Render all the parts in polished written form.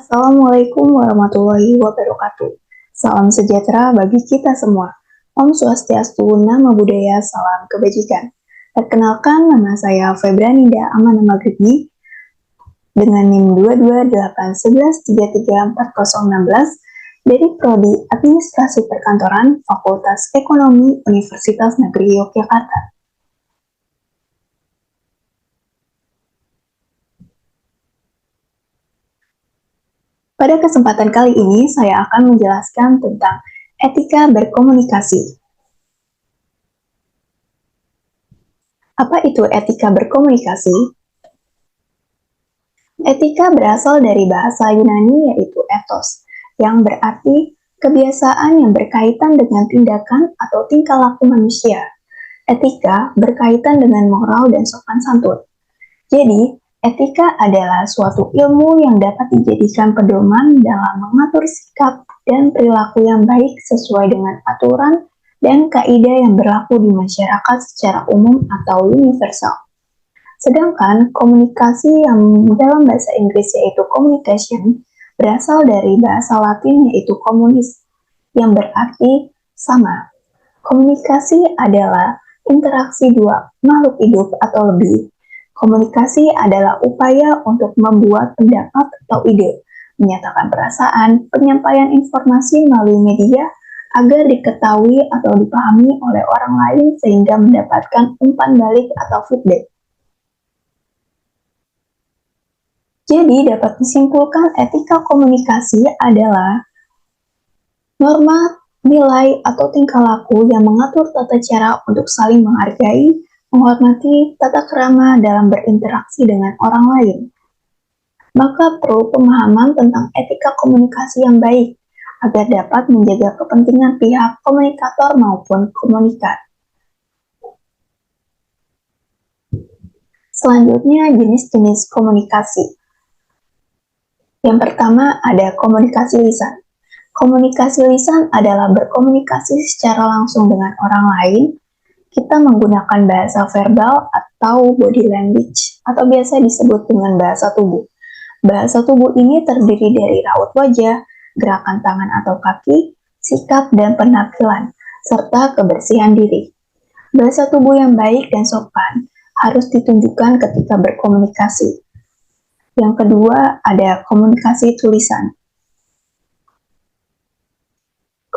Assalamualaikum warahmatullahi wabarakatuh. Salam sejahtera bagi kita semua. Om Swastiastu, Namo Buddhaya, salam kebajikan. Perkenalkan, nama saya Febranida Amana Magribi dengan NIM 22811334016 dari Prodi Administrasi Perkantoran Fakultas Ekonomi Universitas Negeri Yogyakarta. Pada kesempatan kali ini, saya akan menjelaskan tentang etika berkomunikasi. Apa itu etika berkomunikasi? Etika berasal dari bahasa Yunani yaitu ethos, yang berarti kebiasaan yang berkaitan dengan tindakan atau tingkah laku manusia. Etika berkaitan dengan moral dan sopan santun. Jadi, etika adalah suatu ilmu yang dapat dijadikan pedoman dalam mengatur sikap dan perilaku yang baik sesuai dengan aturan dan kaidah yang berlaku di masyarakat secara umum atau universal. Sedangkan komunikasi yang dalam bahasa Inggris yaitu communication berasal dari bahasa Latin yaitu communis, yang berarti sama. Komunikasi adalah interaksi dua makhluk hidup atau lebih. Komunikasi adalah upaya untuk membuat pendapat atau ide, menyatakan perasaan, penyampaian informasi melalui media agar diketahui atau dipahami oleh orang lain sehingga mendapatkan umpan balik atau feedback. Jadi dapat disimpulkan etika komunikasi adalah norma, nilai, atau tingkah laku yang mengatur tata cara untuk saling menghargai, menghormati tata krama dalam berinteraksi dengan orang lain. Maka perlu pemahaman tentang etika komunikasi yang baik agar dapat menjaga kepentingan pihak komunikator maupun komunikat. Selanjutnya, jenis-jenis komunikasi. Yang pertama ada komunikasi lisan. Komunikasi lisan adalah berkomunikasi secara langsung dengan orang lain. Kita menggunakan bahasa verbal atau body language, atau biasa disebut dengan bahasa tubuh. Bahasa tubuh ini terdiri dari raut wajah, gerakan tangan atau kaki, sikap dan penampilan, serta kebersihan diri. Bahasa tubuh yang baik dan sopan harus ditunjukkan ketika berkomunikasi. Yang kedua, ada komunikasi tulisan.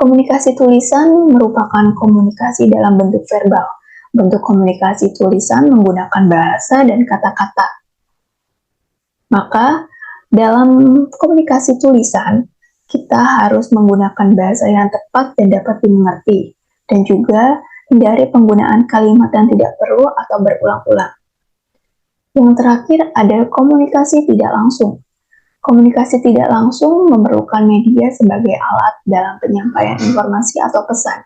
Komunikasi tulisan merupakan komunikasi dalam bentuk verbal. Bentuk komunikasi tulisan menggunakan bahasa dan kata-kata. Maka, dalam komunikasi tulisan, kita harus menggunakan bahasa yang tepat dan dapat dimengerti, dan juga hindari penggunaan kalimat yang tidak perlu atau berulang-ulang. Yang terakhir ada komunikasi tidak langsung. Komunikasi tidak langsung memerlukan media sebagai alat dalam penyampaian informasi atau pesan.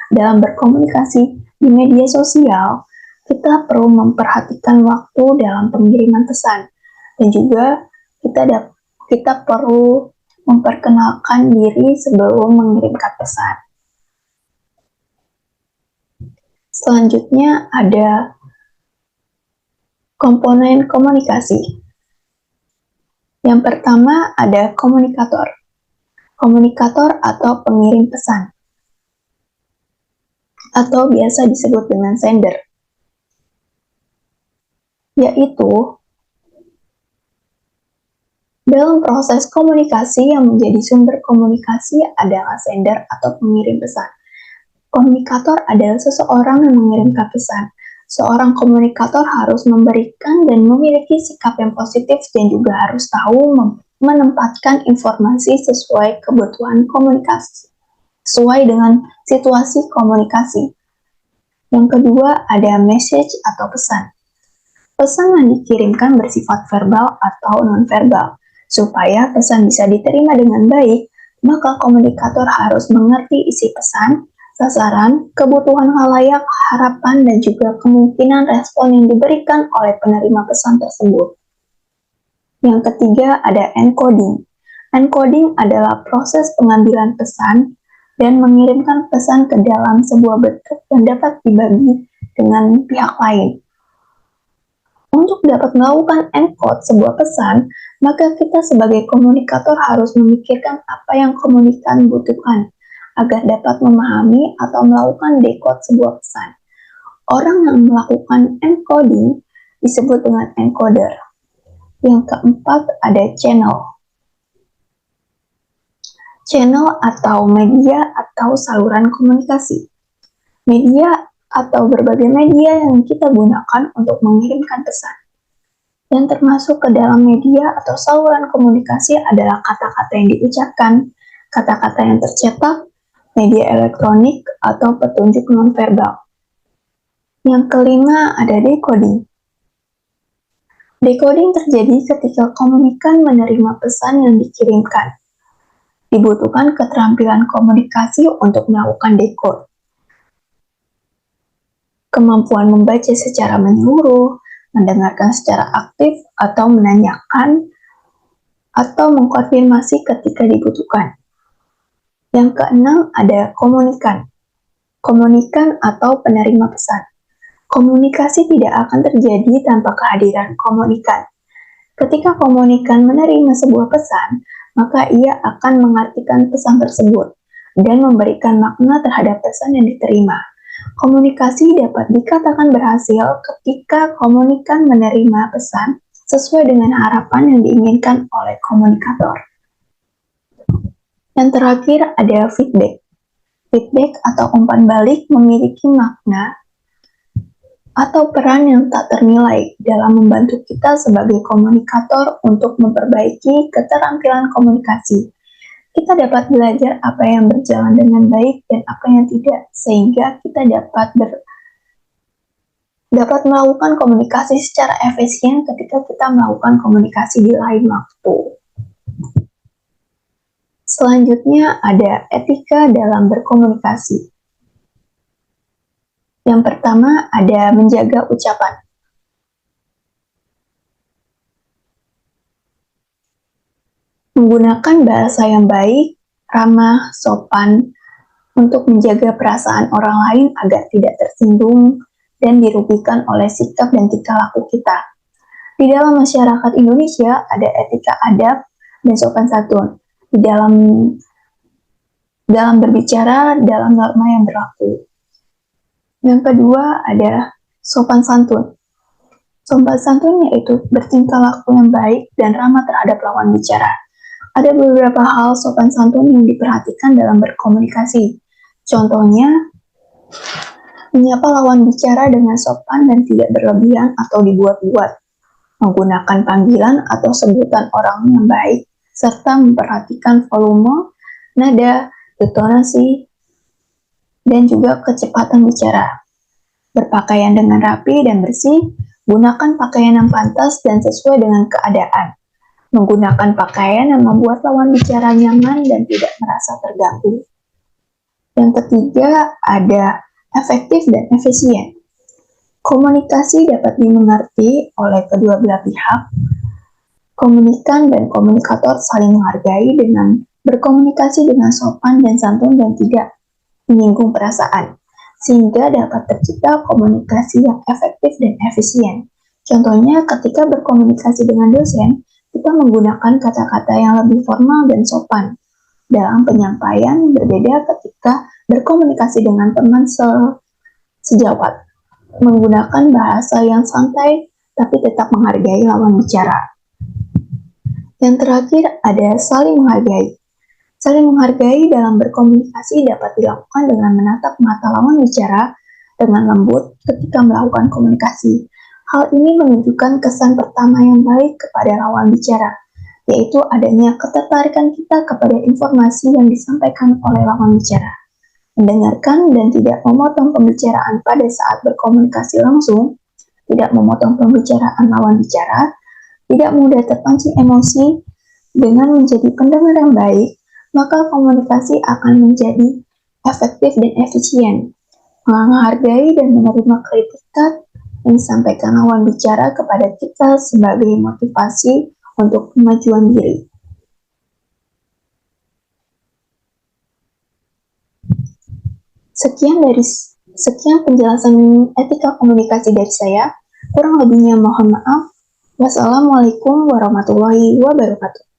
Dalam berkomunikasi di media sosial, kita perlu memperhatikan waktu dalam pengiriman pesan, dan juga kita perlu memperkenalkan diri sebelum mengirimkan pesan. Selanjutnya ada komponen komunikasi. Yang pertama ada komunikator. Komunikator atau pengirim pesan, atau biasa disebut dengan sender, yaitu dalam proses komunikasi yang menjadi sumber komunikasi adalah sender atau pengirim pesan. Komunikator adalah seseorang yang mengirimkan pesan. Seorang komunikator harus memberikan dan memiliki sikap yang positif dan juga harus tahu menempatkan informasi sesuai kebutuhan komunikasi, sesuai dengan situasi komunikasi. Yang kedua ada message atau pesan. Pesan yang dikirimkan bersifat verbal atau non-verbal. Supaya pesan bisa diterima dengan baik, maka komunikator harus mengerti isi pesan, sasaran, kebutuhan khalayak, harapan, dan juga kemungkinan respon yang diberikan oleh penerima pesan tersebut. Yang ketiga ada encoding. Encoding adalah proses pengambilan pesan dan mengirimkan pesan ke dalam sebuah bentuk yang dapat dibagi dengan pihak lain. Untuk dapat melakukan encode sebuah pesan, maka kita sebagai komunikator harus memikirkan apa yang komunikan butuhkan agar dapat memahami atau melakukan decode sebuah pesan. Orang yang melakukan encoding disebut dengan encoder. Yang keempat ada channel. Channel atau media atau saluran komunikasi. Media atau berbagai media yang kita gunakan untuk mengirimkan pesan. Yang termasuk ke dalam media atau saluran komunikasi adalah kata-kata yang diucapkan, kata-kata yang tercetak, media elektronik, atau petunjuk nonverbal. Yang kelima ada decoding. Decoding terjadi ketika komunikan menerima pesan yang dikirimkan. Dibutuhkan keterampilan komunikasi untuk melakukan decode. Kemampuan membaca secara menyeluruh, mendengarkan secara aktif, atau menanyakan atau mengkonfirmasi ketika dibutuhkan. Yang keenam ada komunikan. Komunikan atau penerima pesan. Komunikasi tidak akan terjadi tanpa kehadiran komunikan. Ketika komunikan menerima sebuah pesan, maka ia akan mengartikan pesan tersebut dan memberikan makna terhadap pesan yang diterima. Komunikasi dapat dikatakan berhasil ketika komunikan menerima pesan sesuai dengan harapan yang diinginkan oleh komunikator. Yang terakhir ada feedback. Feedback atau umpan balik memiliki makna atau peran yang tak ternilai dalam membantu kita sebagai komunikator untuk memperbaiki keterampilan komunikasi. Kita dapat belajar apa yang berjalan dengan baik dan apa yang tidak, sehingga kita dapat melakukan komunikasi secara efisien ketika kita melakukan komunikasi di lain waktu. Selanjutnya ada etika dalam berkomunikasi. Yang pertama ada menjaga ucapan. Menggunakan bahasa yang baik, ramah, sopan, untuk menjaga perasaan orang lain agar tidak tersinggung dan dirugikan oleh sikap dan tingkah laku kita. Di dalam masyarakat Indonesia ada etika adab dan sopan santun. Di dalam berbicara dalam norma yang berlaku. Yang kedua ada sopan santun. Sopan santun yaitu bertingkah laku yang baik dan ramah terhadap lawan bicara. Ada beberapa hal sopan santun yang diperhatikan dalam berkomunikasi. Contohnya, menyapa lawan bicara dengan sopan dan tidak berlebihan atau dibuat-buat. Menggunakan panggilan atau sebutan orang yang baik, serta memperhatikan volume, nada, intonasi, dan juga kecepatan bicara. Berpakaian dengan rapi dan bersih, gunakan pakaian yang pantas dan sesuai dengan keadaan. Menggunakan pakaian yang membuat lawan bicara nyaman dan tidak merasa terganggu. Yang ketiga, ada efektif dan efisien. Komunikasi dapat dimengerti oleh kedua belah pihak. Komunikan dan komunikator saling menghargai dengan berkomunikasi dengan sopan dan santun dan tidak menyinggung perasaan, sehingga dapat tercipta komunikasi yang efektif dan efisien. Contohnya, ketika berkomunikasi dengan dosen, kita menggunakan kata-kata yang lebih formal dan sopan. Dalam penyampaian, berbeda ketika berkomunikasi dengan teman sejawat, menggunakan bahasa yang santai tapi tetap menghargai lawan bicara. Yang terakhir ada saling menghargai. Saling menghargai dalam berkomunikasi dapat dilakukan dengan menatap mata lawan bicara dengan lembut ketika melakukan komunikasi. Hal ini menunjukkan kesan pertama yang baik kepada lawan bicara, yaitu adanya ketertarikan kita kepada informasi yang disampaikan oleh lawan bicara. Mendengarkan dan tidak memotong pembicaraan pada saat berkomunikasi langsung, tidak memotong pembicaraan lawan bicara, tidak mudah terpancing emosi, dengan menjadi pendengar yang baik, maka komunikasi akan menjadi efektif dan efisien. Menghargai dan menerima kritikan yang disampaikan lawan bicara kepada kita sebagai motivasi untuk kemajuan diri. Sekian penjelasan etika komunikasi dari saya. Kurang lebihnya mohon maaf. Wassalamualaikum warahmatullahi wabarakatuh.